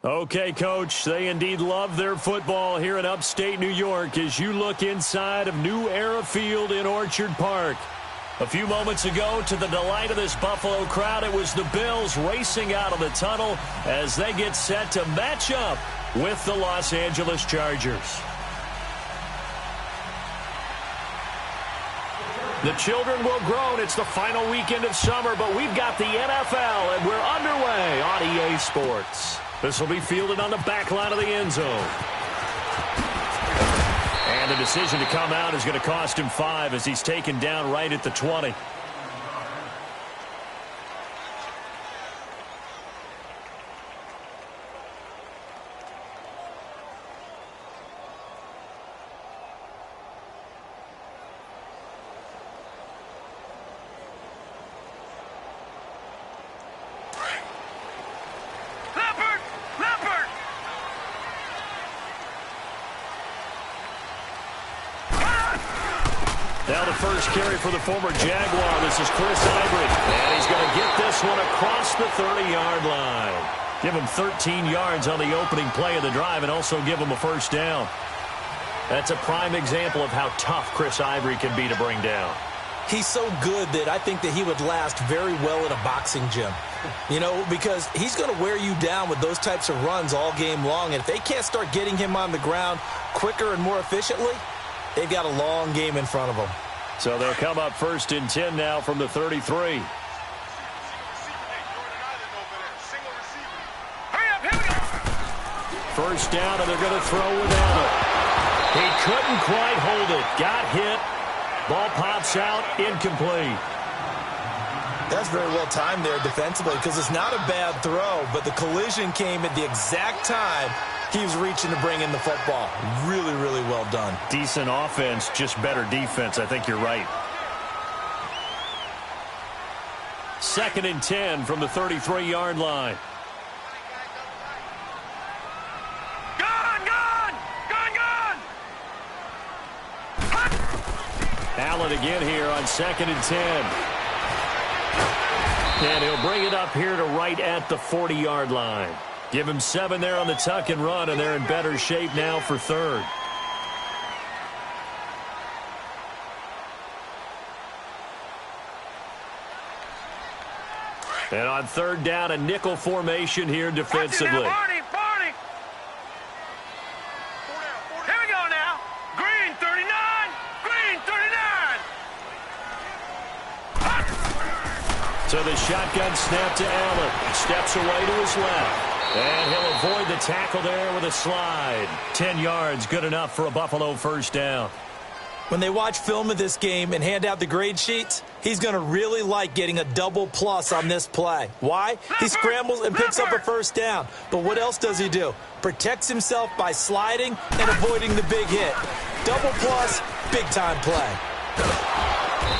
Okay, Coach, they indeed love their football here in upstate New York as you look inside of New Era Field in Orchard Park. A few moments ago, to the delight of this Buffalo crowd, it was the Bills racing out of the tunnel as they get set to match up with the Los Angeles Chargers. The children will groan. It's the final weekend of summer, but we've got the NFL, and we're underway on EA Sports. This will be fielded on the back line of the end zone. And the decision to come out is going to cost him 5 as he's taken down right at the 20. Now the first carry for the former Jaguar. This is Chris Ivory. And he's going to get this one across the 30-yard line. Give him 13 yards on the opening play of the drive and also give him a first down. That's a prime example of how tough Chris Ivory can be to bring down. He's so good that I think that he would last very well in a boxing gym. You know, because he's going to wear you down with those types of runs all game long. And if they can't start getting him on the ground quicker and more efficiently, they've got a long game in front of them. So they'll come up 1st and 10 now from the 33. First down, and they're going to throw without it. He couldn't quite hold it. Got hit. Ball pops out, incomplete. That's very well timed there defensively because it's not a bad throw, but the collision came at the exact time he was reaching to bring in the football. Really, really well done. Decent offense, just better defense. I think you're right. 2nd and 10 from the 33-yard line. Allen again here on 2nd and 10. And he'll bring it up here to right at the 40-yard line. Give him 7 there on the tuck and run, and they're in better shape now for 3rd. And on 3rd down, a nickel formation here defensively. So the shotgun snap to Allen. Steps away to his left. And he'll avoid the tackle there with a slide. 10 yards, good enough for a Buffalo first down. When they watch film of this game and hand out the grade sheets, he's going to really like getting a double plus on this play. Why? He scrambles and picks up a first down. But what else does he do? Protects himself by sliding and avoiding the big hit. Double plus, big-time play.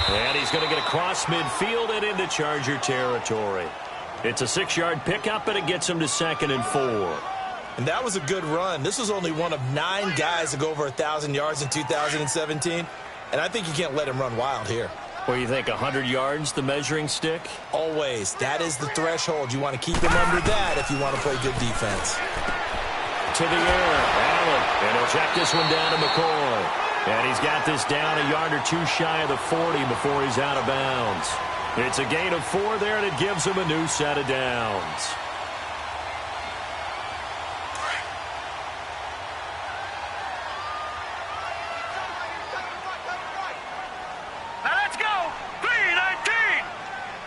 And he's going to get across midfield and into Charger territory. It's a 6-yard pickup, and it gets him to 2nd and 4. And that was a good run. This was only one of 9 guys to go over 1,000 yards in 2017. And I think you can't let him run wild here. Well, you think 100 yards, the measuring stick? Always. That is the threshold. You want to keep him under that if you want to play good defense. To the air, Allen. And he'll check this one down to McCoy. And he's got this down a yard or 2 shy of the 40 before he's out of bounds. It's a gain of 4 there, and it gives him a new set of downs. Now let's go! 3-19!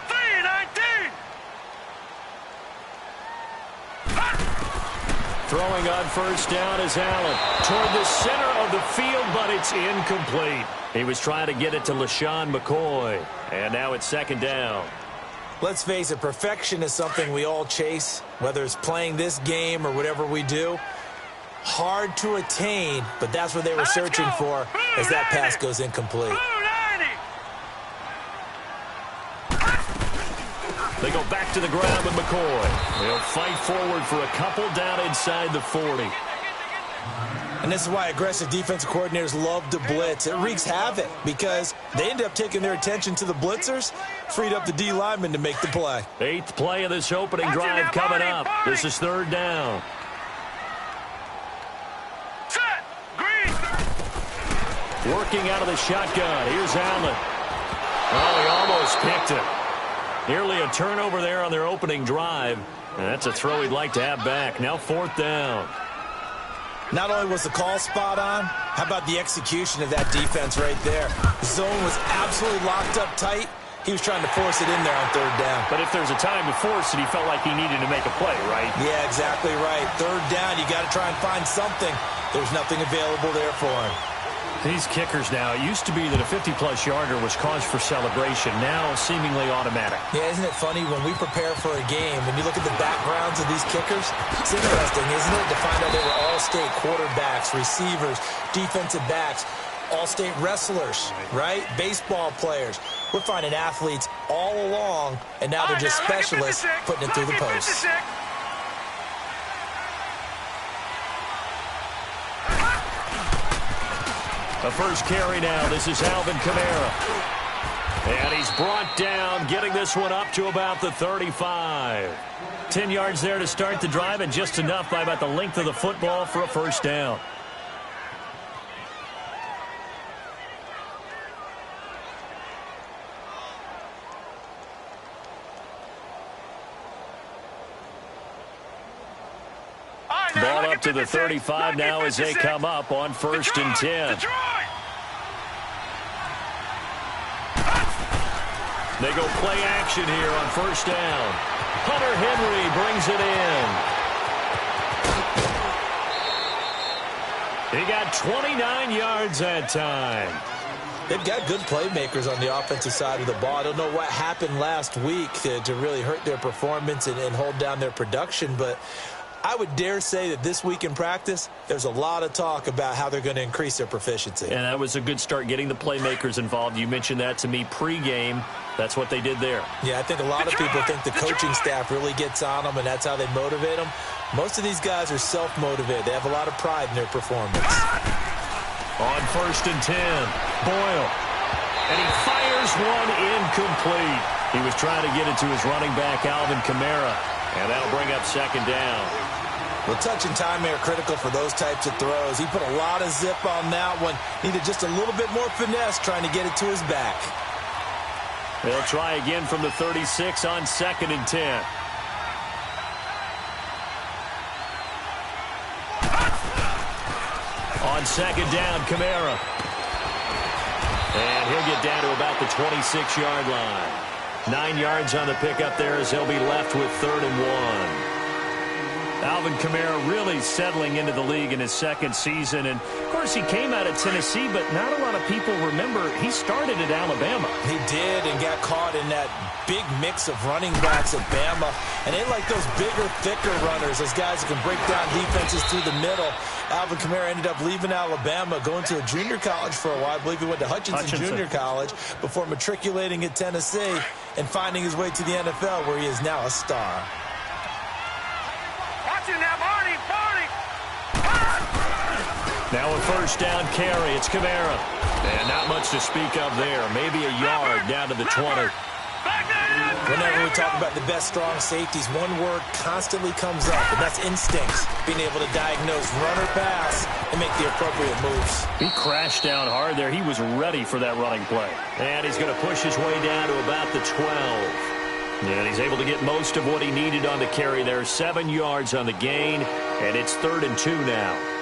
3-19! Throwing on first down is Allen. Toward the center of the field, but it's incomplete. He was trying to get it to LaShawn McCoy. And now it's 2nd down. Let's face it, perfection is something we all chase, whether it's playing this game or whatever we do. Hard to attain, but that's what they were searching for as that pass goes incomplete. They go back to the ground with McCoy. They'll fight forward for a couple down inside the 40. And this is why aggressive defensive coordinators love to blitz. It wreaks havoc because they end up taking their attention to the blitzers, freed up the D lineman to make the play. 8th play of this opening drive coming up. This is 3rd down. Working out of the shotgun. Here's Allen. Oh, he almost picked it. Nearly a turnover there on their opening drive. And that's a throw he'd like to have back. Now 4th down. Not only was the call spot on, how about the execution of that defense right there? The zone was absolutely locked up tight. He was trying to force it in there on 3rd down. But if there's a time to force it, he felt like he needed to make a play, right? Yeah, exactly right. 3rd down, you got to try and find something. There's nothing available there for him. These kickers now, it used to be that a 50-plus yarder was cause for celebration. Now seemingly automatic. Yeah, isn't it funny when we prepare for a game, when you look at the backgrounds of these kickers, it's interesting, isn't it, to find out they were all-state quarterbacks, receivers, defensive backs, all-state wrestlers, right? Baseball players. We're finding athletes all along, and now they're just specialists putting it through the post. The first carry now. This is Alvin Kamara. And he's brought down, getting this one up to about the 35. 10 yards there to start the drive, and just enough by about the length of the football for a 1st down. Ball up to the 35 now as they come up on 1st and 10. They go play action here on 1st down. Hunter Henry brings it in. He got 29 yards that time. They've got good playmakers on the offensive side of the ball. I don't know what happened last week to really hurt their performance and hold down their production, but I would dare say that this week in practice, there's a lot of talk about how they're going to increase their proficiency. And that was a good start, getting the playmakers involved. You mentioned that to me pregame. That's what they did there. Yeah, I think a lot of people think the coaching staff really gets on them, and that's how they motivate them. Most of these guys are self-motivated. They have a lot of pride in their performance. On 1st and 10, Boyle. And he fires one incomplete. He was trying to get it to his running back, Alvin Kamara. And that'll bring up 2nd down. Well, touch and timing are critical for those types of throws. He put a lot of zip on that one. Needed just a little bit more finesse trying to get it to his back. They'll try again from the 36 on 2nd and 10. On 2nd down, Kamara. And he'll get down to about the 26-yard line. 9 yards on the pickup there as he'll be left with 3rd and 1. Alvin Kamara really settling into the league in his 2nd season. And, of course, he came out of Tennessee, but not a lot of people remember he started at Alabama. He did, and got caught in that big mix of running backs at Bama. And they like those bigger, thicker runners, those guys who can break down defenses through the middle. Alvin Kamara ended up leaving Alabama, going to a junior college for a while. I believe he went to Hutchinson Junior College before matriculating at Tennessee and finding his way to the NFL, where he is now a star. Now a 1st down carry. It's Kamara. And not much to speak of there. Maybe a yard down to the 20. Whenever we talk about the best strong safeties, one word constantly comes up, and that's instincts. Being able to diagnose run or pass and make the appropriate moves. He crashed down hard there. He was ready for that running play. And he's going to push his way down to about the 12. And he's able to get most of what he needed on the carry there. 7 yards on the gain, and it's 3rd and 2 now.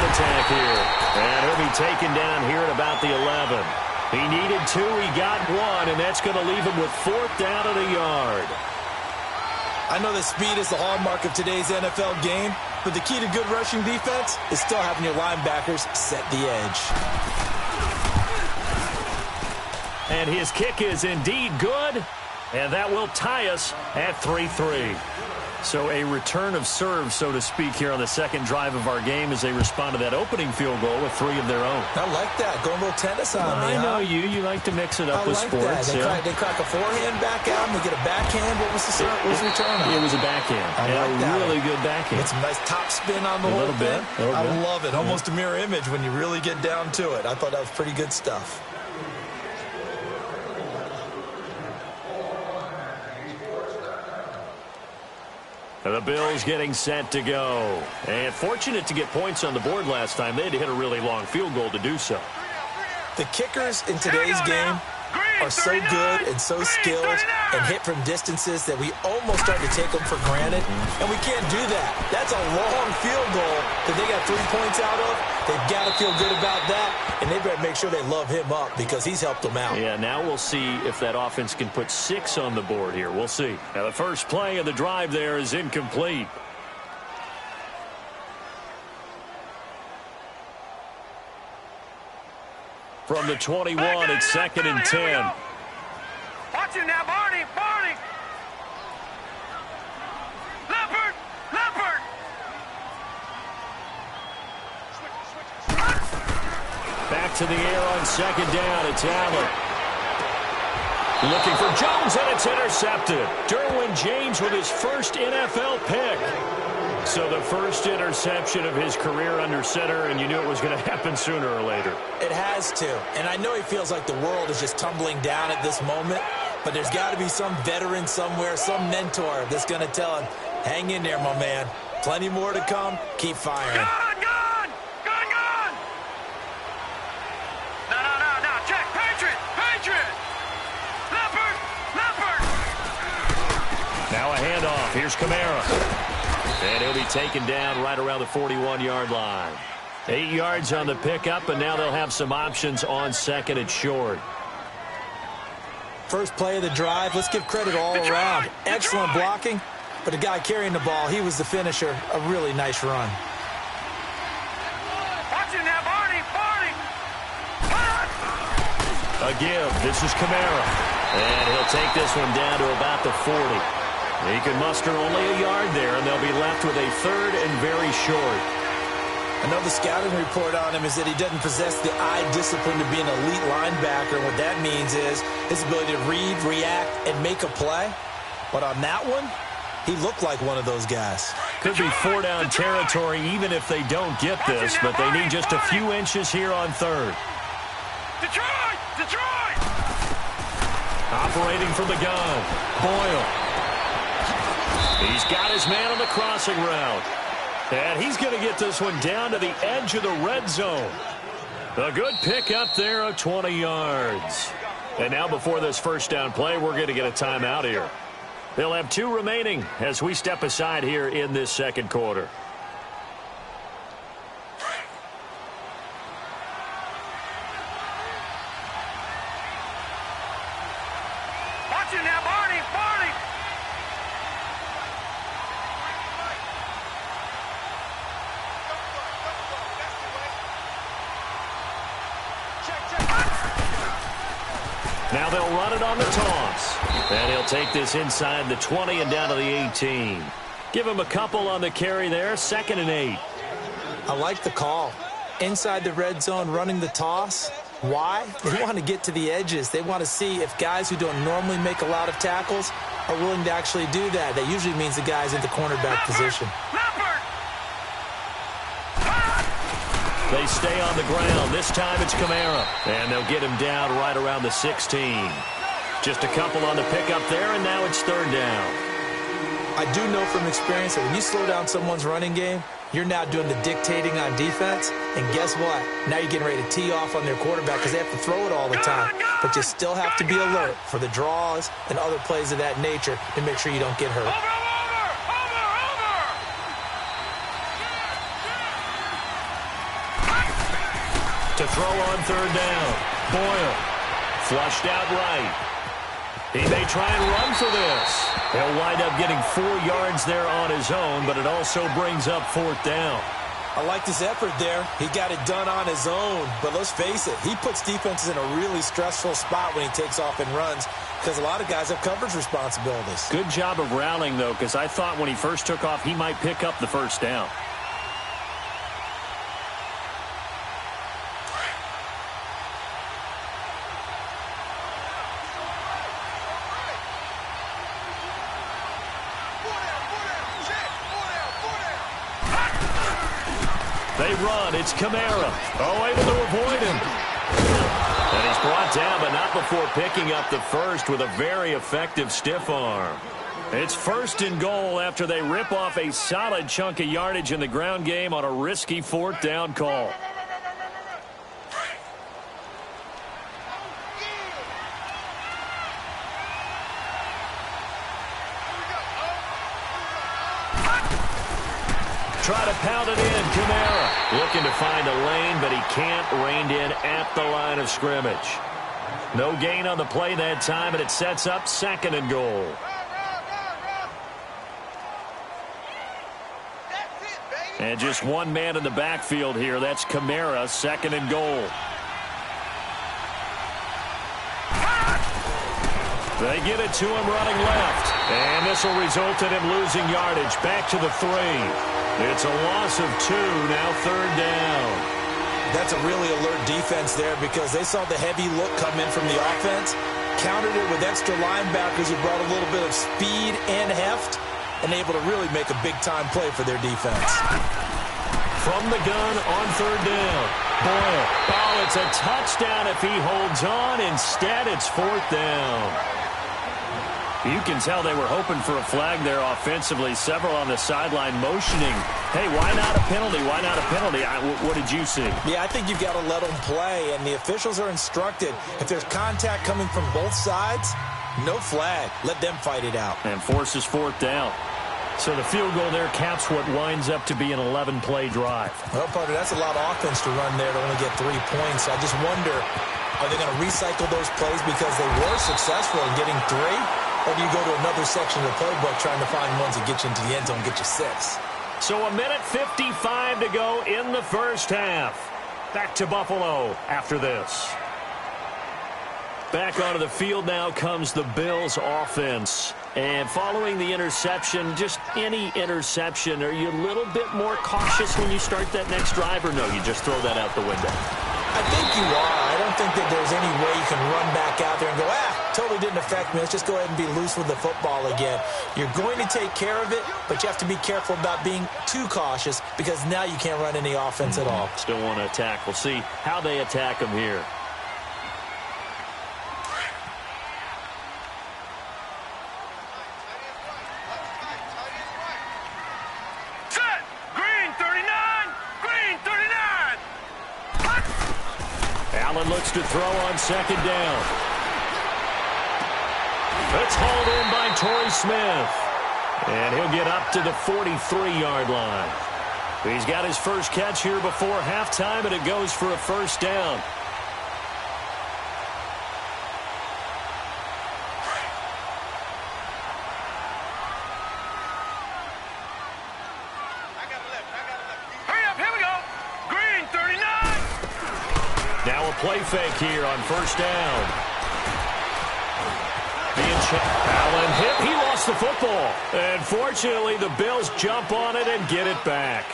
Attack here, and he'll be taken down here at about the 11. He needed 2, he got 1, and that's going to leave him with 4th down and a yard. I know that speed is the hallmark of today's NFL game, but the key to good rushing defense is still having your linebackers set the edge. And his kick is indeed good, and that will tie us at 3-3. So a return of serve, so to speak, here on the 2nd drive of our game as they respond to that opening field goal with 3 of their own. I like that. Going a little tennis on me, I know you. You like to mix it up with sports. They crack a forehand back out and they get a backhand. What was the return on? It was a backhand. A really good backhand. It's a nice top spin on the whole thing. I love it. Almost a mirror image when you really get down to it. I thought that was pretty good stuff. And the Bills getting set to go. And fortunate to get points on the board last time. They had to hit a really long field goal to do so. The kickers in today's game are so good and so skilled and hit from distances that we almost start to take them for granted. And we can't do that. That's a long field goal that they got 3 points out of. They've got to feel good about that, and they better make sure they love him up because he's helped them out. Yeah, now we'll see if that offense can put 6 on the board here. We'll see. Now the first play of the drive there is incomplete. From the 21, it's 2nd and 10. Watch it now, Barney. Leopard. Back to the air on 2nd down. It's Allen. Looking for Jones, and it's intercepted. Derwin James with his first NFL pick. So the first interception of his career under center, and you knew it was going to happen sooner or later. It has to. And I know he feels like the world is just tumbling down at this moment, but there's got to be some veteran somewhere, some mentor that's going to tell him, hang in there, my man. Plenty more to come. Keep firing. Gone. No. Check. Patriot. Leopard. Now a handoff. Here's Kamara. And he'll be taken down right around the 41-yard line. 8 yards on the pickup, and now they'll have some options on 2nd and short. First play of the drive, let's give credit all around. Excellent blocking, but the guy carrying the ball, he was the finisher. A really nice run. Watch it now, Barney. A give. This is Kamara. And he'll take this one down to about the 40. He can muster only a yard there, and they'll be left with a 3rd and very short. I know the scouting report on him is that he doesn't possess the eye discipline to be an elite linebacker. What that means is his ability to read, react, and make a play. But on that one, he looked like one of those guys. Could be 4-down territory even if they don't get this, but they need just a few inches here on 3rd. Detroit! Operating from the gun, Boyle. He's got his man on the crossing route. And he's going to get this one down to the edge of the red zone. A good pick up there of 20 yards. And now before this first down play, we're going to get a timeout here. They'll have 2 remaining as we step aside here in this second quarter. Watch it now, Barney. Now they'll run it on the toss. And he'll take this inside the 20 and down to the 18. Give him a couple on the carry there. 2nd and 8. I like the call. Inside the red zone, running the toss. Why? They want to get to the edges. They want to see if guys who don't normally make a lot of tackles are willing to actually do that. That usually means the guy's in the cornerback position. They stay on the ground. This time it's Kamara. And they'll get him down right around the 16. Just a couple on the pickup there, and now it's 3rd down. I do know from experience that when you slow down someone's running game, you're now doing the dictating on defense. And guess what? Now you're getting ready to tee off on their quarterback because they have to throw it all the time. But you still have to be alert for the draws and other plays of that nature to make sure you don't get hurt. To throw on 3rd down. Boyle. Flushed out right. He may try and run for this. He'll wind up getting 4 yards there on his own, but it also brings up 4th down. I liked his effort there. He got it done on his own. But let's face it, he puts defenses in a really stressful spot when he takes off and runs because a lot of guys have coverage responsibilities. Good job of rallying, though, because I thought when he first took off, he might pick up the 1st down. They run. It's Kamara. Oh, able to avoid him. And he's brought down, but not before picking up the first with a very effective stiff arm. It's 1st and goal after they rip off a solid chunk of yardage in the ground game on a risky 4th down call. Try to pound it in. Kamara looking to find a lane, but he can't. Reined in at the line of scrimmage. No gain on the play that time, and it sets up 2nd and goal. And just one man in the backfield here. That's Kamara, 2nd and goal. They get it to him running left. And this will result in him losing yardage. Back to the 3. It's a loss of 2, now 3rd down. That's a really alert defense there because they saw the heavy look come in from the offense, countered it with extra linebackers who brought a little bit of speed and heft, and able to really make a big-time play for their defense. From the gun on 3rd down. Boyle. Oh, it's a touchdown if he holds on. Instead, it's 4th down. You can tell they were hoping for a flag there offensively. Several on the sideline motioning. Hey, why not a penalty? Why not a penalty? What did you see? Yeah, I think you've got to let them play, and the officials are instructed. If there's contact coming from both sides, no flag. Let them fight it out. And forces 4th down. So the field goal there caps what winds up to be an 11-play drive. Well, partner, that's a lot of offense to run there to only get 3 points. I just wonder, are they going to recycle those plays because they were successful in getting 3? Or do you go to another section of the playbook trying to find ones that get you into the end zone and get you 6? So 1:55 to go in the first half. Back to Buffalo after this. Back onto the field now comes the Bills offense. And following the interception, just any interception, are you a little bit more cautious when you start that next drive, or no, you just throw that out the window? I think you are. I don't think that there's any way you can run back out there and go, totally didn't affect me. Let's just go ahead and be loose with the football again. You're going to take care of it, but you have to be careful about being too cautious because now you can't run any offense at all. Still want to attack. We'll see how they attack them here. Set! Green 39! Green 39! Allen looks to throw on 2nd down. It's hauled in by Torrey Smith. And he'll get up to the 43-yard line. He's got his first catch here before halftime, and it goes for a 1st down. Hurry up, here we go! Green 39! Now a play fake here on 1st down. Allen hit. He lost the football. And fortunately, the Bills jump on it and get it back.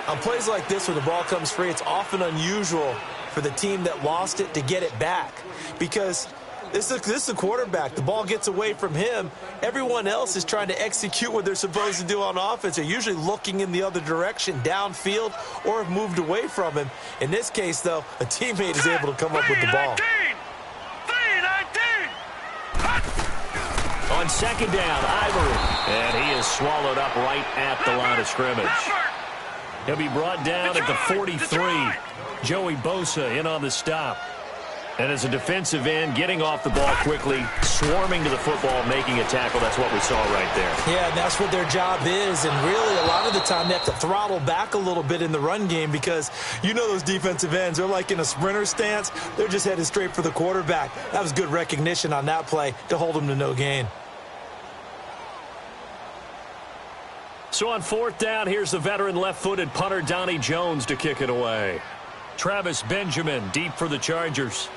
On plays like this where the ball comes free, it's often unusual for the team that lost it to get it back. Because this is a quarterback. The ball gets away from him. Everyone else is trying to execute what they're supposed to do on offense. They're usually looking in the other direction, downfield, or have moved away from him. In this case, though, a teammate is able to come up with the ball. 3-19! On 2nd down, Ivory. And he is swallowed up right at the line of scrimmage. He'll be brought down at the 43. Joey Bosa in on the stop. And as a defensive end, getting off the ball quickly, swarming to the football, making a tackle. That's what we saw right there. Yeah, and that's what their job is. And really, a lot of the time, they have to throttle back a little bit in the run game because you know those defensive ends, they're like in a sprinter stance. They're just headed straight for the quarterback. That was good recognition on that play to hold them to no gain. So on 4th down, here's the veteran left-footed punter Donnie Jones to kick it away. Travis Benjamin deep for the Chargers.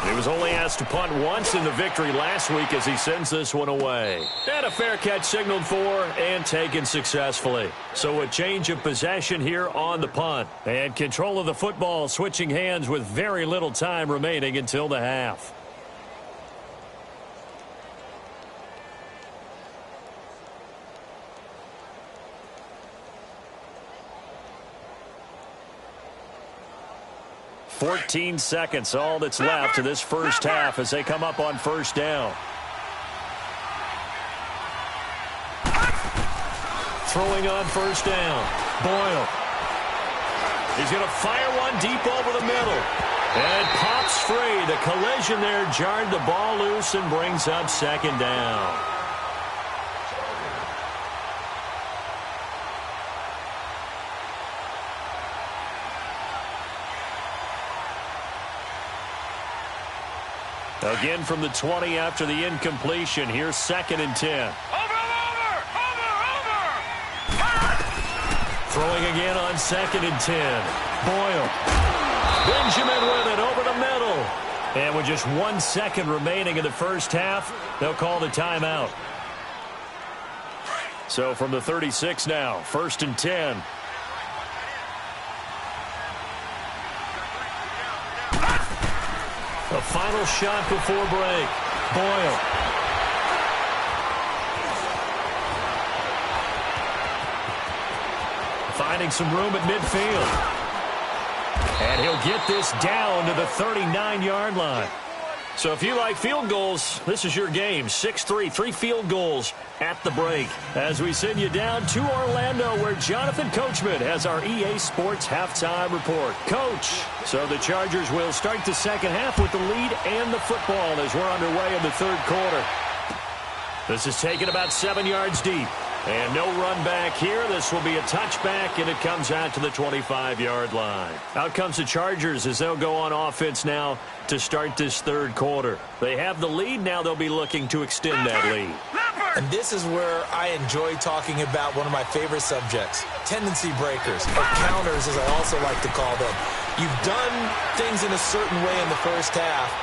He was only asked to punt once in the victory last week as he sends this one away. And a fair catch signaled for and taken successfully. So a change of possession here on the punt. And control of the football switching hands with very little time remaining until the half. 14 seconds, all that's left to this first half as they come up on first down. Throwing on first down. Boyle. He's going to fire one deep over the middle. And it pops free. The collision there jarred the ball loose and brings up second down. Again from the 20 after the incompletion. Here's 2nd and 10. Throwing again on 2nd and 10. Boyle. Benjamin with it over the middle. And with just 1 second remaining in the first half, they'll call the timeout. So from the 36 now, 1st and 10. The final shot before break. Boyle. Finding some room at midfield. And he'll get this down to the 39-yard line. So if you like field goals, this is your game. 6-3, 3 field goals at the break. As we send you down to Orlando, where Jonathan Coachman has our EA Sports halftime report. Coach, so the Chargers will start the second half with the lead and the football as we're underway in the third quarter. This is taken about 7 yards deep. And no run back here. This will be a touchback, and it comes out to the 25-yard line. Out comes the Chargers as they'll go on offense now to start this third quarter. They have the lead. Now they'll be looking to extend that lead. And this is where I enjoy talking about one of my favorite subjects, tendency breakers, or counters as I also like to call them. You've done things in a certain way in the first half,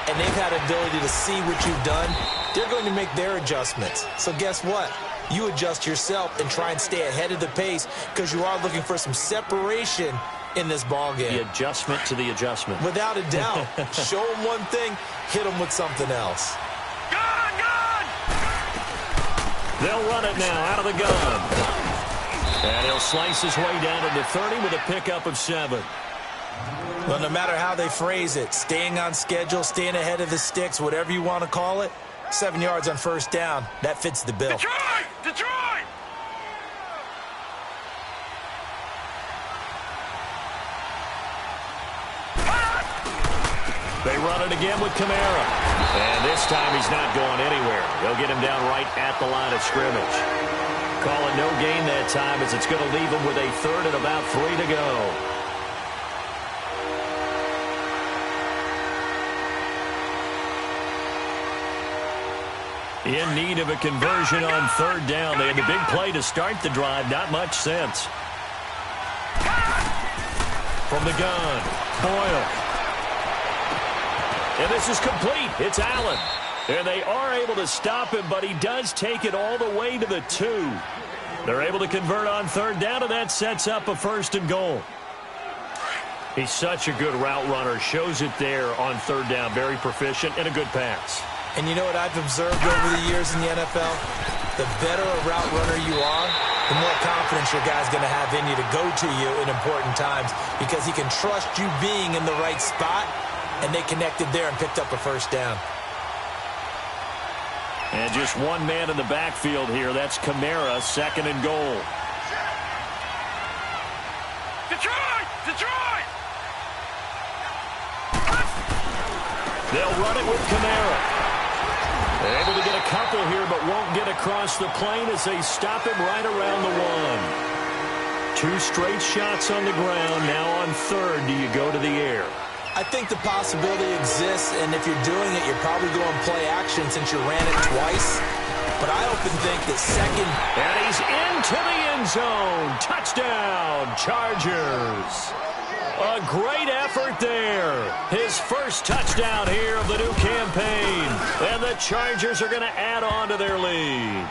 and they've had ability to see what you've done. They're going to make their adjustments. So guess what? You adjust yourself and try and stay ahead of the pace because you are looking for some separation in this ball game. The adjustment to the adjustment. Without a doubt. Show them one thing, hit them with something else. Gun! They'll run it now out of the gun. And he'll slice his way down into 30 with a pickup of 7. Well, no matter how they phrase it, staying on schedule, staying ahead of the sticks, whatever you want to call it, 7 yards on first down, that fits the bill. Detroit! They run it again with Kamara. And this time he's not going anywhere. They'll get him down right at the line of scrimmage. Call it no gain that time as it's going to leave him with a 3rd and about 3 to go. In need of a conversion on 3rd down. They had the big play to start the drive. Not much sense. From the gun, Boyle. And this is complete. It's Allen. And they are able to stop him, but he does take it all the way to the 2. They're able to convert on 3rd down, and that sets up a 1st and goal. He's such a good route runner. Shows it there on 3rd down. Very proficient and a good pass. And you know what I've observed over the years in the NFL? The better a route runner you are, the more confidence your guy's going to have in you to go to you in important times because he can trust you being in the right spot, and they connected there and picked up a 1st down. And just one man in the backfield here. That's Kamara, 2nd and goal. Detroit! They'll run it with Kamara. Able to get a couple here, but won't get across the plane as they stop him right around the 1. 2 straight shots on the ground. Now on 3rd, do you go to the air? I think the possibility exists, and if you're doing it, you're probably going play action since you ran it twice. But I often think that 2nd... And he's into the end zone. Touchdown, Chargers. A great effort there. His first touchdown here of the new campaign. And the Chargers are going to add on to their lead.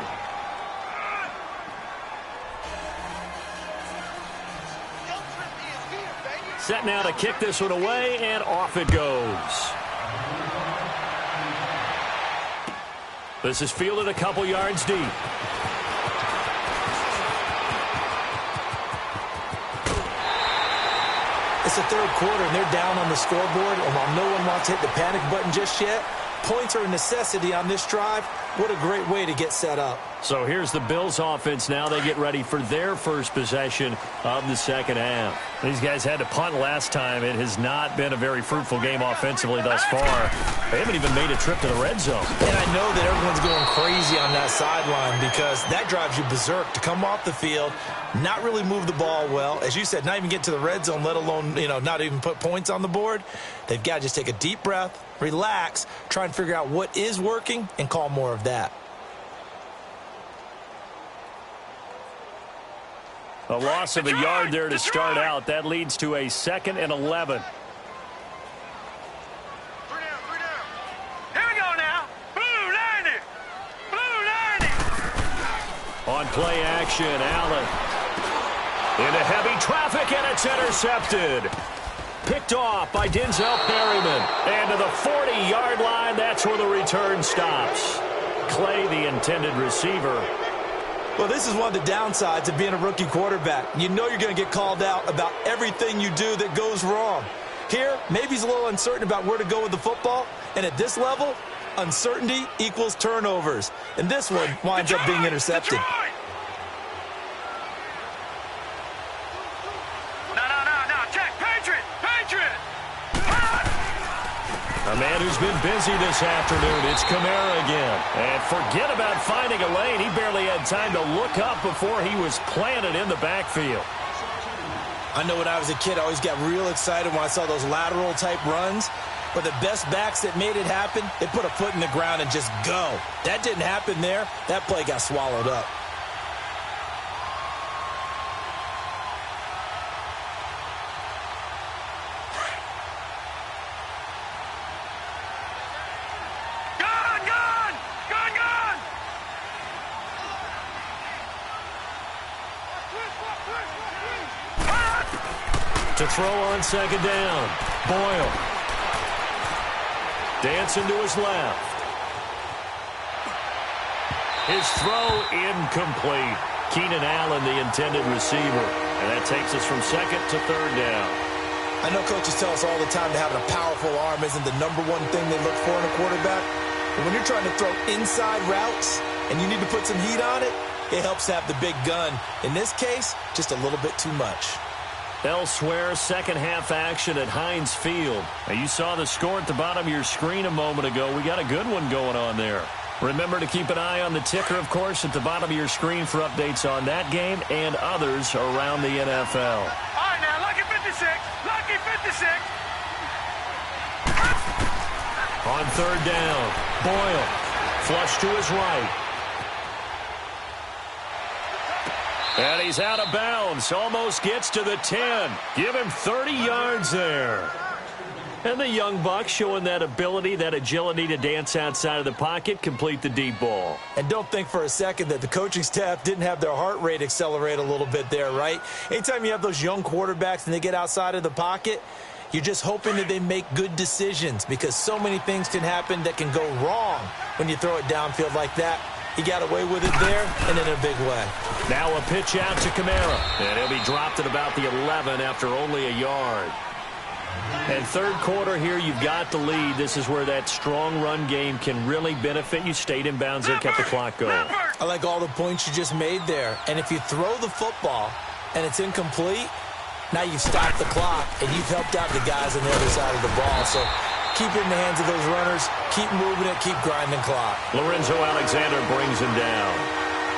Set now to kick this one away, and off it goes. This is fielded a couple yards deep. It's the third quarter, and they're down on the scoreboard, and while no one wants to hit the panic button just yet, points are a necessity on this drive. What a great way to get set up. So here's the Bills offense now. They get ready for their first possession of the second half. These guys had to punt last time. It has not been a very fruitful game offensively thus far. They haven't even made a trip to the red zone. And I know that everyone's going crazy on that sideline because that drives you berserk to come off the field, not really move the ball well. As you said, not even get to the red zone, let alone, not even put points on the board. They've got to just take a deep breath, relax, try and figure out what is working, and call more of that. A loss of a yard there to start out. That leads to a 2nd and 11. Here we go now. Blue 90. Blue 90. On play action, Allen. Into heavy traffic, and it's intercepted. Picked off by Denzel Perryman. And to the 40-yard line, that's where the return stops. Clay, the intended receiver. Well, this is one of the downsides of being a rookie quarterback. You know you're going to get called out about everything you do that goes wrong. Here, maybe he's a little uncertain about where to go with the football. And at this level, uncertainty equals turnovers. And this one winds up being intercepted. A man who's been busy this afternoon. It's Kamara again. And forget about finding a lane. He barely had time to look up before he was planted in the backfield. I know when I was a kid, I always got real excited when I saw those lateral-type runs. But the best backs that made it happen, they put a foot in the ground and just go. That didn't happen there. That play got swallowed up. To throw on second down. Boyle. Dancing to his left. His throw incomplete. Keenan Allen, the intended receiver. And that takes us from 2nd to 3rd down. I know coaches tell us all the time that having a powerful arm isn't the #1 thing they look for in a quarterback. But when you're trying to throw inside routes and you need to put some heat on it, it helps to have the big gun. In this case, just a little bit too much. Elsewhere, second half action at Heinz Field. Now, you saw the score at the bottom of your screen a moment ago. We got a good one going on there. Remember to keep an eye on the ticker, of course, at the bottom of your screen for updates on that game and others around the NFL. All right, now, lucky 56. Lucky 56. On 3rd down, Boyle. Flush to his right. And he's out of bounds. Almost gets to the 10. Give him 30 yards there. And the young buck showing that ability, that agility to dance outside of the pocket, complete the deep ball. And don't think for a second that the coaching staff didn't have their heart rate accelerate a little bit there, right? Anytime you have those young quarterbacks and they get outside of the pocket, you're just hoping that they make good decisions because so many things can happen that can go wrong when you throw it downfield like that. He got away with it there and in a big way. Now a pitch out to Kamara. And he'll be dropped at about the 11 after only a yard. And 3rd quarter here, you've got the lead. This is where that strong run game can really benefit you. Stayed in bounds there, kept the clock going. I like all the points you just made there. And if you throw the football and it's incomplete, now you've stopped the clock and you've helped out the guys on the other side of the ball. So keep it in the hands of those runners. Keep moving it. Keep grinding clock. Lorenzo Alexander brings him down.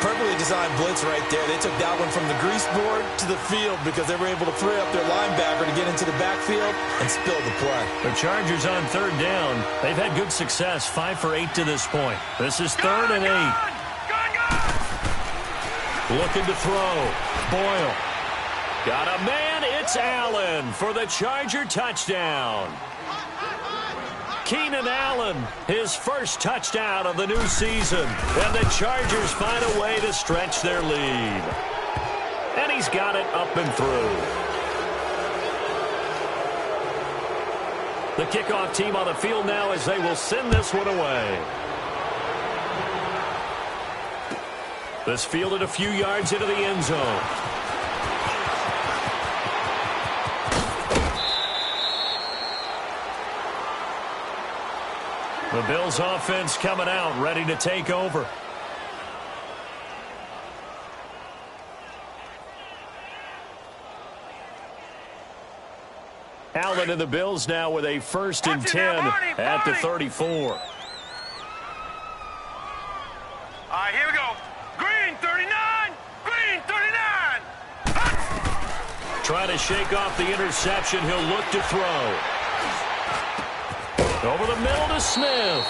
Perfectly designed blitz right there. They took that one from the grease board to the field because they were able to free up their linebacker to get into the backfield and spill the play. The Chargers on 3rd down. They've had good success, 5 for 8 to this point. This is 3rd and 8. Looking to throw. Boyle. Got a man. It's Allen for the Charger touchdown. Keenan Allen, his first touchdown of the new season. And the Chargers find a way to stretch their lead. And he's got it up and through. The kickoff team on the field now as they will send this one away. This fielded a few yards into the end zone. The Bills offense coming out, ready to take over. Allen and the Bills now with a 1st and 10 at the 34. All right, here we go. Green, 39. Green, 39. Trying to shake off the interception. He'll look to throw. Over the middle to Smith.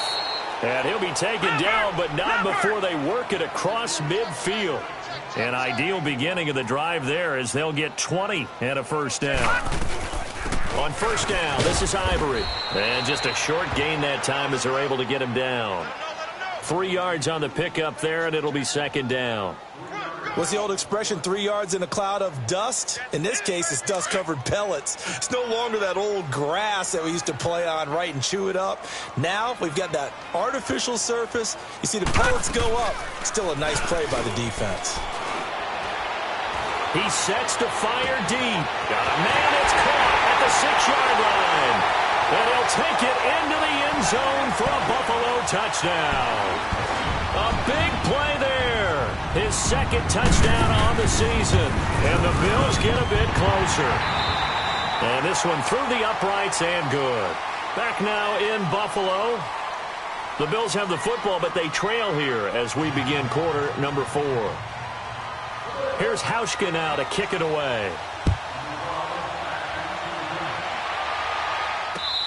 And he'll be taken down, but not before they work it across midfield. An ideal beginning of the drive there as they'll get 20 and a 1st down. On 1st down, this is Ivory. And just a short gain that time as they're able to get him down. 3 yards on the pickup there, and it'll be 2nd down. What's the old expression, 3 yards in a cloud of dust? In this case, it's dust-covered pellets. It's no longer that old grass that we used to play on, right, and chew it up. Now we've got that artificial surface. You see the pellets go up. Still a nice play by the defense. He sets to fire deep. Got a man that's caught at the 6-yard line. And he'll take it into the end zone for a Buffalo touchdown. A big play there. His 2nd touchdown on the season. And the Bills get a bit closer. And this one through the uprights and good. Back now in Buffalo. The Bills have the football, but they trail here as we begin quarter number 4. Here's Hauschka now to kick it away.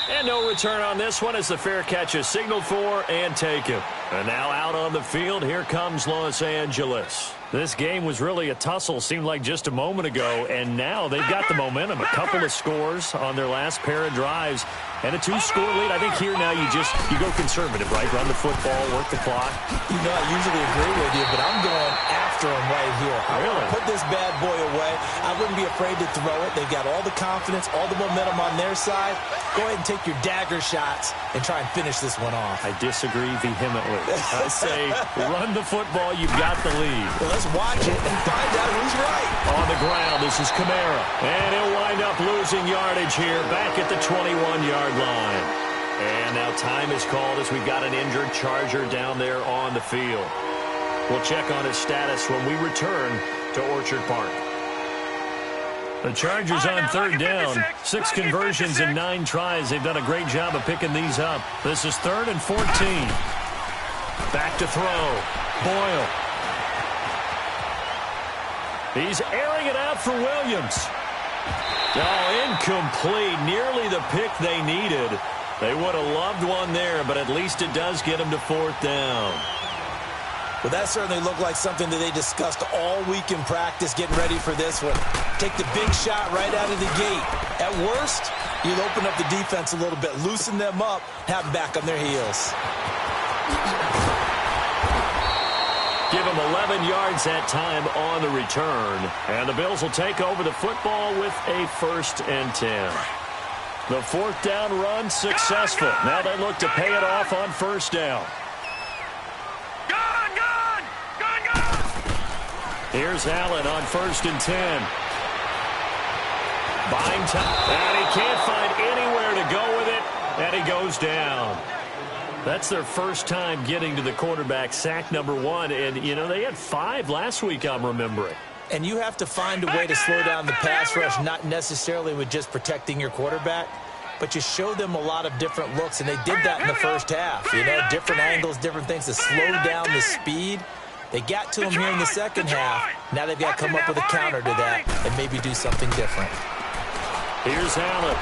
And no return on this one as the fair catch is signaled for and taken. And now out on the field, here comes Los Angeles. This game was really a tussle, seemed like just a moment ago, and now they've got the momentum. A couple of scores on their last pair of drives and a 2-score lead. I think here now you go conservative, right? Run the football, work the clock. You know, I usually agree with you, but I'm going after him right here. Really? Put this bad boy away. I wouldn't be afraid to throw it. They've got all the confidence, all the momentum on their side. Go ahead and take your dagger shots and try and finish this one off. I disagree vehemently. I say run the football, you've got the lead. Well, let's watch it and find out who's right. On the ground, this is Kamara. And he'll wind up losing yardage here back at the 21-yard line. And now time is called as we've got an injured Charger down there on the field. We'll check on his status when we return to Orchard Park. The Chargers on 3rd down. 6 conversions and 9 tries. They've done a great job of picking these up. This is 3rd and 14. Back to throw. Boyle. He's airing it out for Williams. Oh, incomplete. Nearly the pick they needed. They would have loved one there, but at least it does get them to 4th down. Well, that certainly looked like something that they discussed all week in practice, getting ready for this one. Take the big shot right out of the gate. At worst, you'll open up the defense a little bit, loosen them up, have them back on their heels. Give them 11 yards that time on the return. And the Bills will take over the football with a 1st and 10. The 4th down run successful. Now they look to pay it off on 1st down. Here's Allen on 1st and 10. Buying time. And he can't find anywhere to go with it. And he goes down. That's their first time getting to the quarterback, sack number 1. And, you know, they had 5 last week, I'm remembering. And you have to find a way to slow down the pass rush, not necessarily with just protecting your quarterback, but you show them a lot of different looks, and they did that in the first half. You know, different angles, different things to slow down the speed. They got to him here in the second half. Now they've got to come up with a counter to that and maybe do something different. Here's Allen.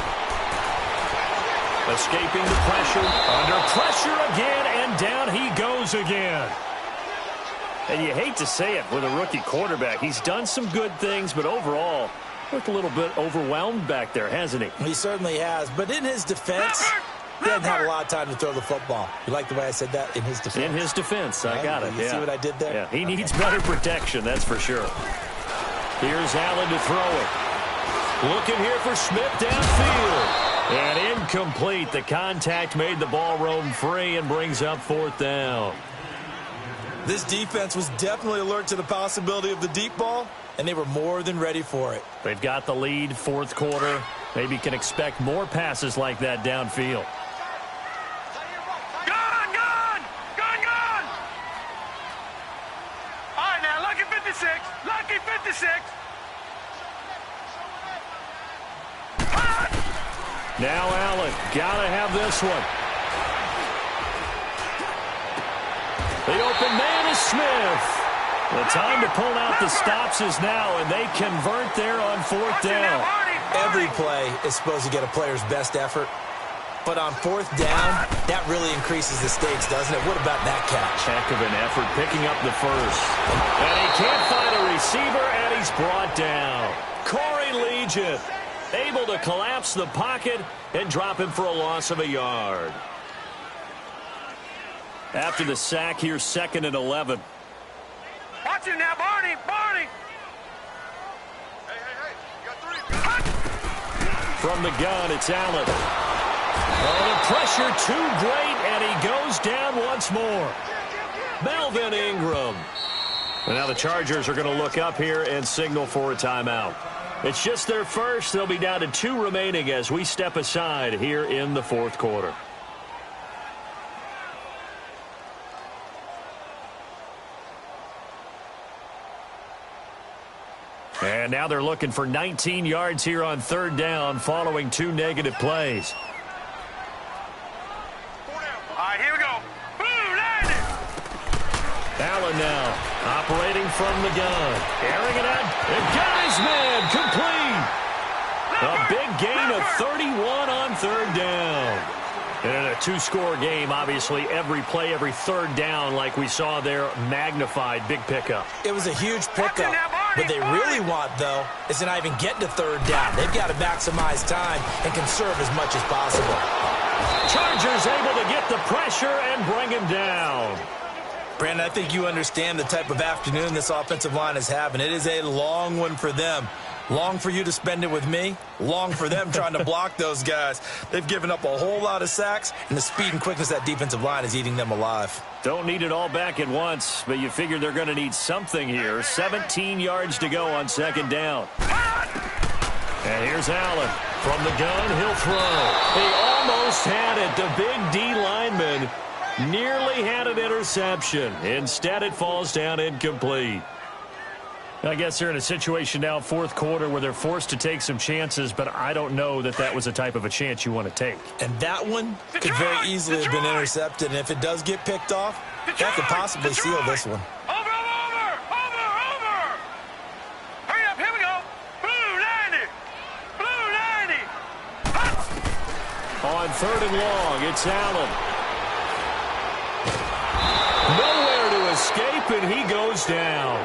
Escaping the pressure. Under pressure again, and down he goes again. And you hate to say it with a rookie quarterback. He's done some good things, but overall, looked a little bit overwhelmed back there, hasn't he? He certainly has. But in his defense, he hasn't had a lot of time to throw the football. You like the way I said that? In his defense? In his defense. I got it. You see what I did there? Yeah, he needs better protection, that's for sure. Here's Allen to throw it. Looking here for Smith downfield. And incomplete. The contact made the ball roam free and brings up 4th down. This defense was definitely alert to the possibility of the deep ball, and they were more than ready for it. They've got the lead, 4th quarter. Maybe can expect more passes like that downfield. to 6. Now Allen, gotta have this one. The open man is Smith. The time to pull out the stops is now, and they convert there on 4th down. Every play is supposed to get a player's best effort, but on 4th down, that really increases the stakes, doesn't it? What about that catch? Heck of an effort picking up the first. And he can't find a receiver, and he's brought down. Corey Legion able to collapse the pocket and drop him for a loss of a yard. After the sack, here's 2nd and 11. Watch it now, Barney. Barney. Hey. You got 3. From the gun, it's Allen. Oh, the pressure too great, and he goes down once more. Melvin Ingram. And now the Chargers are going to look up here and signal for a timeout. It's just their first. They'll be down to 2 remaining as we step aside here in the 4th quarter. And now they're looking for 19 yards here on 3rd down following 2 negative plays. All right, here we go. Boom, landed. Allen now operating from the gun. Airing it out. The guy's man complete. A big gain of 31 on 3rd down. And in a 2-score game, obviously, every play, every 3rd down, like we saw there, magnified. Big pickup. It was a huge pickup. What they really want, though, is to not even get to 3rd down. They've got to maximize time and conserve as much as possible. Chargers able to get the pressure and bring him down. Brandon, I think you understand the type of afternoon this offensive line is having. It is a long one for them. Long for you to spend it with me. Long for them trying to block those guys. They've given up a whole lot of sacks, and the speed and quickness of that defensive line is eating them alive. Don't need it all back at once, but you figure they're going to need something here. 17 yards to go on 2nd down. And here's Allen. From the gun, he'll throw. He almost had it. The big D lineman nearly had an interception. Instead, it falls down incomplete. I guess they're in a situation now, 4th quarter, where they're forced to take some chances, but I don't know that that was a type of a chance you want to take. And that one could very easily have been intercepted, and if it does get picked off, that could possibly seal this one. Over. Hurry up, here we go. Blue 90. Blue 90. On 3rd and long, it's Allen. Nowhere to escape, and he goes down.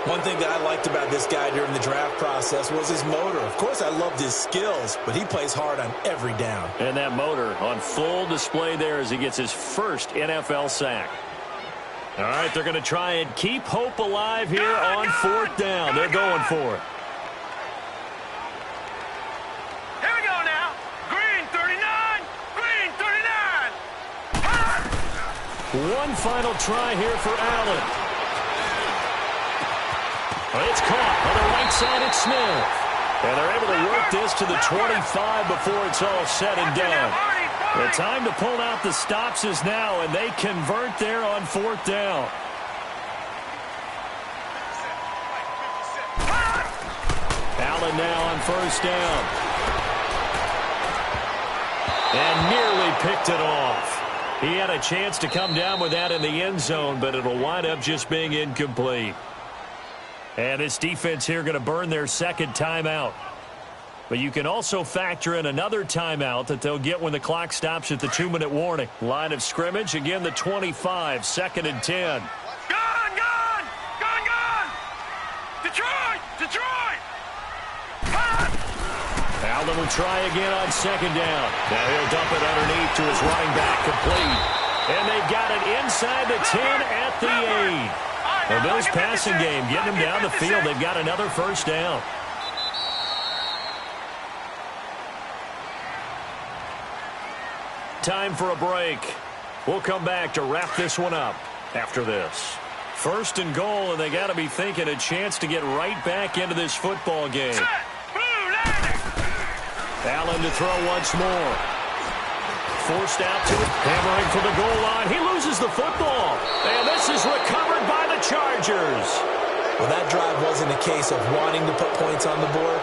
One thing that I liked about this guy during the draft process was his motor. Of course, I loved his skills, but he plays hard on every down. And that motor on full display there as he gets his first NFL sack. All right, they're going to try and keep hope alive here on 4th down. They're going for it. Here we go now. Green 39. Green 39. One final try here for Allen. It's caught on the right side. It's Smith. And they're able to work this to the 25 before it's all said and done. The time to pull out the stops is now, and they convert there on 4th down. Allen now on 1st down. And nearly picked it off. He had a chance to come down with that in the end zone, but it'll wind up just being incomplete. And this defense here going to burn their 2nd timeout. But you can also factor in another timeout that they'll get when the clock stops at the 2-minute warning. Line of scrimmage, again, the 25, 2nd and 10. Gone! Detroit! Allen will try again on 2nd down. Now he'll dump it underneath to his running back, complete. And they've got it inside the 10 at the 8. The Bills passing game, getting them down the field. They've got another 1st down. Time for a break. We'll come back to wrap this one up after this. 1st and goal, and they got to be thinking a chance to get right back into this football game. Allen to throw once more. Forced out to it, hammering for the goal line. He loses the football, and this is recovered by the Chargers. Well, that drive wasn't a case of wanting to put points on the board.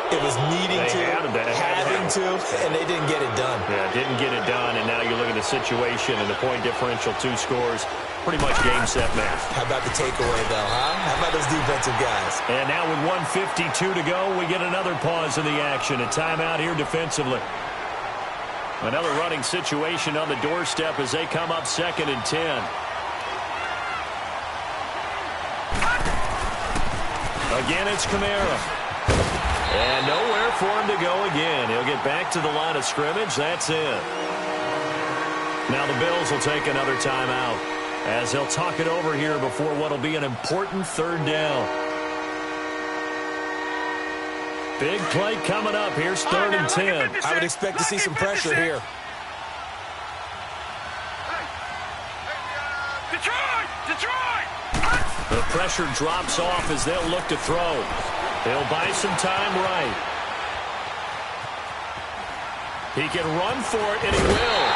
It was needing to, having to, and they didn't get it done. Yeah, didn't get it done, and now you look at the situation and the point differential, 2 scores, pretty much game, set, match. How about the takeaway, though, huh? How about those defensive guys? And now with 1:52 to go, we get another pause in the action. A timeout here defensively. Another running situation on the doorstep as they come up 2nd and 10. Again, it's Kamara. And nowhere for him to go again. He'll get back to the line of scrimmage. That's it. Now the Bills will take another timeout as they'll talk it over here before what will be an important 3rd down. Big play coming up. Here's 3rd and 10. I would expect to see some pressure here. Detroit! The pressure drops off as they'll look to throw. They'll buy some time right. He can run for it, and he will.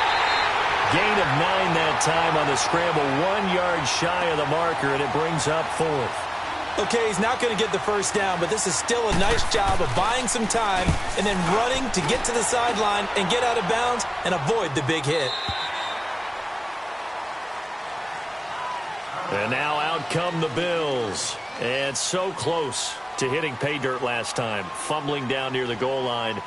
Gain of 9 that time on the scramble. 1 yard shy of the marker, and it brings up 4th. Okay, he's not going to get the first down, but this is still a nice job of buying some time and then running to get to the sideline and get out of bounds and avoid the big hit. And now out come the Bills. And so close to hitting pay dirt last time, fumbling down near the goal line.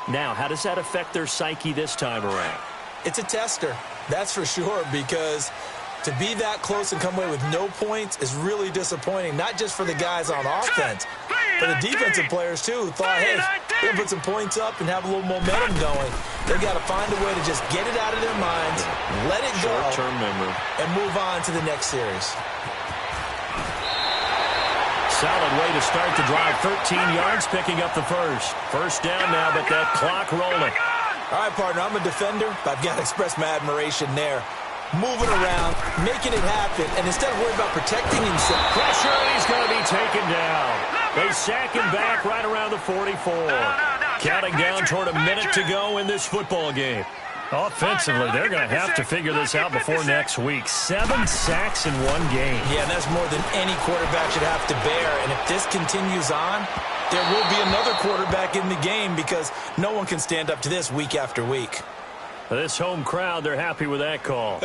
Now, how does that affect their psyche this time around? It's a tester, that's for sure, because to be that close and come away with no points is really disappointing, not just for the guys on offense, but the defensive players, too, who thought, hey, we're going to put some points up and have a little momentum going. They got to find a way to just get it out of their minds, let it go, short-term memory, and move on to the next series. Solid way to start the drive. 13 yards, picking up the first. First down now, but that clock rolling. All right, partner, I'm a defender, but I've got to express my admiration there. Moving around, making it happen, and instead of worrying about protecting himself. Pressure, and he's going to be taken down. They sack him back right around the 44. Counting down toward a minute to go in this football game. Offensively, they're going to have to figure this out before next week. 7 sacks in 1 game. Yeah, and that's more than any quarterback should have to bear. And if this continues on, there will be another quarterback in the game because no one can stand up to this week after week. This home crowd, they're happy with that call.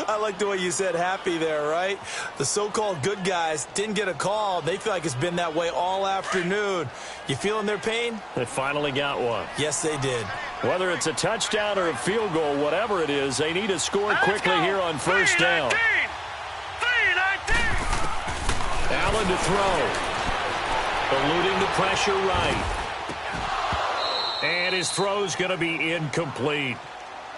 I like the way you said happy there, right? The so-called good guys didn't get a call. They feel like it's been that way all afternoon. You feeling their pain? They finally got one. Yes, they did. Whether it's a touchdown or a field goal, whatever it is, they need to score quickly here on first down. Allen to throw. Eluding the pressure right. And his throw's going to be incomplete.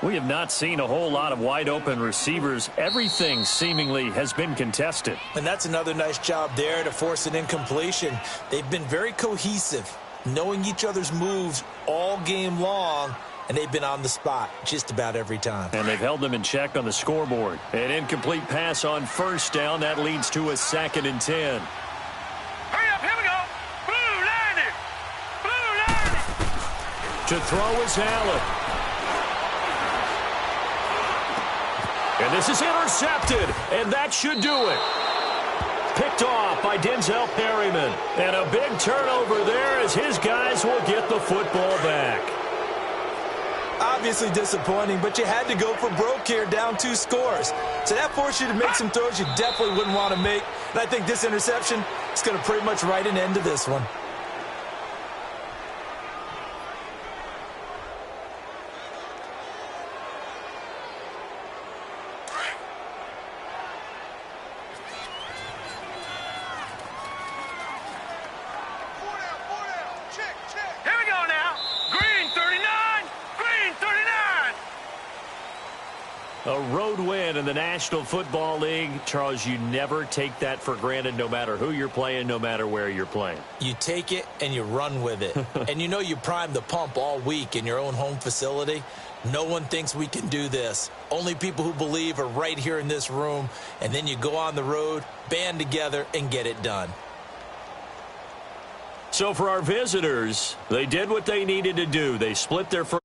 We have not seen a whole lot of wide-open receivers. Everything seemingly has been contested. And that's another nice job there to force an incompletion. They've been very cohesive, knowing each other's moves all game long, and they've been on the spot just about every time. And they've held them in check on the scoreboard. An incomplete pass on first down. That leads to a 2nd and 10. Hurry up, here we go. Blue line it. Blue line it. To throw is Allen. And this is intercepted, and that should do it. Picked off by Denzel Perryman. And a big turnover there as his guys will get the football back. Obviously disappointing, but you had to go for broke here, down 2 scores. So that forced you to make some throws you definitely wouldn't want to make. And I think this interception is going to pretty much write an end to this one. A road win in the National Football League. Charles, you never take that for granted no matter who you're playing, no matter where you're playing. You take it and you run with it. And you know you primed the pump all week in your own home facility. No one thinks we can do this. Only people who believe are right here in this room. And then you go on the road, band together, and get it done. So for our visitors, they did what they needed to do. They split their first